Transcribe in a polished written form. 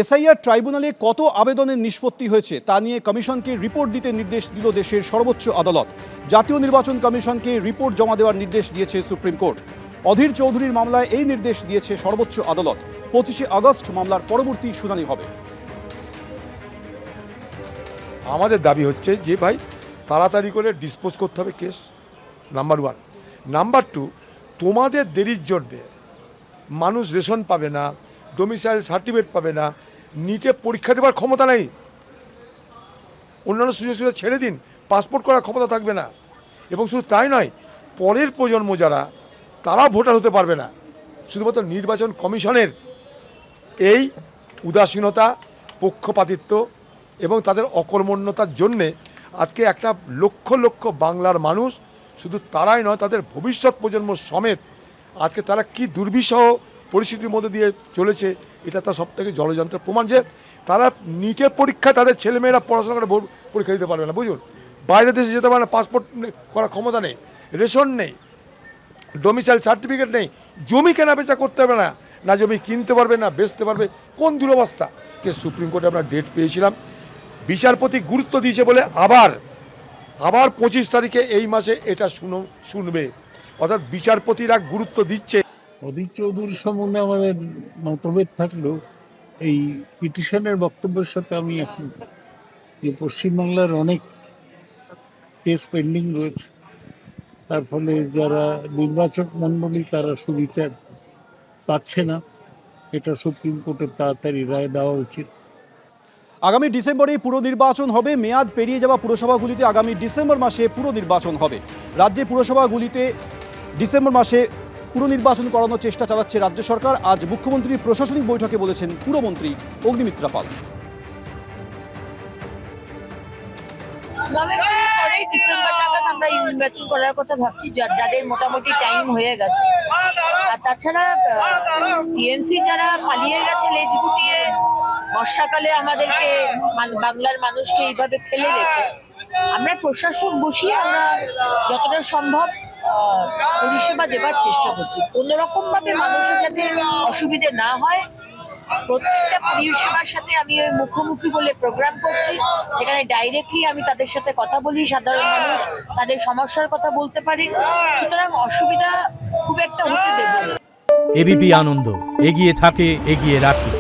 SIR ট্রাইব্যুনালে কত আবেদনের নিষ্পত্তি হয়েছে তা নিয়ে কমিশনকে রিপোর্ট দিতে নির্দেশ দিল দেশের সর্বোচ্চ আদালত। জাতীয় নির্বাচন কমিশনকে রিপোর্ট জমা দেওয়ার নির্দেশ দিয়েছে সুপ্রিম কোর্ট। অধীর চৌধুরীর মামলায় এই নির্দেশ দিয়েছে সর্বোচ্চ আদালত। 25শে আগস্ট মামলার পরবর্তী শুনানি হবে। আমাদের দাবি হচ্ছে যে ভাই তাড়াতাড়ি করে ডিসপোজ করতে হবে কেস, নাম্বার 1। নাম্বার 2, তোমাদের দেরির জন্যে মানুষ রেশন পাবে না, ডোমিসাইল সার্টিফিকেট পাবে না, নিটে পরীক্ষা দেওয়ার ক্ষমতা নেই। অন্যান্য সুযোগ সুবিধা ছেড়ে দিন, পাসপোর্ট করার ক্ষমতা থাকবে না। এবং শুধু তাই নয়, পরের প্রজন্ম যারা তারা ভোটার হতে পারবে না। শুধুমাত্র নির্বাচন কমিশনের এই উদাসীনতা, পক্ষপাতিত্ব এবং তাদের অকর্মণ্যতার জন্যে আজকে একটা লক্ষ লক্ষ বাংলার মানুষ, শুধু তারাই নয় তাদের ভবিষ্যৎ প্রজন্ম সমেত আজকে তারা কি দুর্বিষহ পরিস্থিতির মধ্যে দিয়ে চলেছে, এটা তার সবথেকে জলযন্ত্রের প্রমাণ যে তারা নিটের পরীক্ষায় তাদের ছেলেমেয়েরা পড়াশোনা করে পরীক্ষা দিতে পারবে না। বুঝুন, বাইরের দেশে যেতে পারে না, পাসপোর্ট করার ক্ষমতা নেই, রেশন নেই, ডোমিসাইল সার্টিফিকেট নেই, জমি কেনা বেচা করতে পারবে না, না জমি কিনতে পারবে না বেচতে পারবে। কোন দুরবস্থা! যে সুপ্রিম কোর্টে আমরা ডেট পেয়েছিলাম, বিচারপতি গুরুত্ব দিয়েছে বলে আবার 25 তারিখে এই মাসে এটা শুনবে। অর্থাৎ বিচারপতিরা গুরুত্ব দিচ্ছে। অধীর চৌধুরী সম্বন্ধে আমাদের মতভেদ থাকলেও এই পিটিশনের বক্তব্যের সাথে আমি এখন যে পশ্চিমবাংলার অনেক কেস পেন্ডিং রয়েছে, তার ফলে যারা নির্বাচক মণ্ডলী তারা সুবিচার পাচ্ছে না, এটা সুপ্রিম কোর্টের তাড়াতাড়ি রায় দেওয়া উচিত। আগামী ডিসেম্বরেই পুর নির্বাচন হবে। মেয়াদ পেরিয়ে যাওয়া পুরসভাগুলিতে আগামী ডিসেম্বর মাসে পুর নির্বাচন হবে। রাজ্যে পুরসভাগুলিতে ডিসেম্বর মাসে পুর নির্বাচন করানোর চেষ্টা চালাচ্ছে রাজ্য সরকার। আজ মুখ্যমন্ত্রীর প্রশাসনিক বৈঠকে বলেছেন পুরমন্ত্রী অগ্নিমিত্রা পাল। পরেই ডিসেম্বর নাগাদ আমরা নির্বাচন করার কথা ভাবছি, যাদের মোটামুটি টাইম হয়ে গেছে। আর তাছাড়া টিএমসি যারা পালিয়ে গেছে লেজ গুটিয়ে বর্ষাকালে আমাদেরকে, বাংলার মানুষকে এইভাবে ফেলে রেখে, আমরা প্রশাসন বসিয়ে আমরা যতটা সম্ভব পরিষেবা দেবার চেষ্টা করছি। কোনোরকম ভাবে মানুষের যাতে অসুবিধে না হয়, প্রত্যেকটা পরিষেবার সাথে আমি ওই মুখোমুখি বলে প্রোগ্রাম করছি, যেখানে ডাইরেক্টলি আমি তাদের সাথে কথা বলি, সাধারণ মানুষ তাদের সমস্যার কথা বলতে পারি। সুতরাং অসুবিধা খুব একটা হতে দেব না। এবিপি আনন্দ, এগিয়ে থাকে, এগিয়ে রাখে।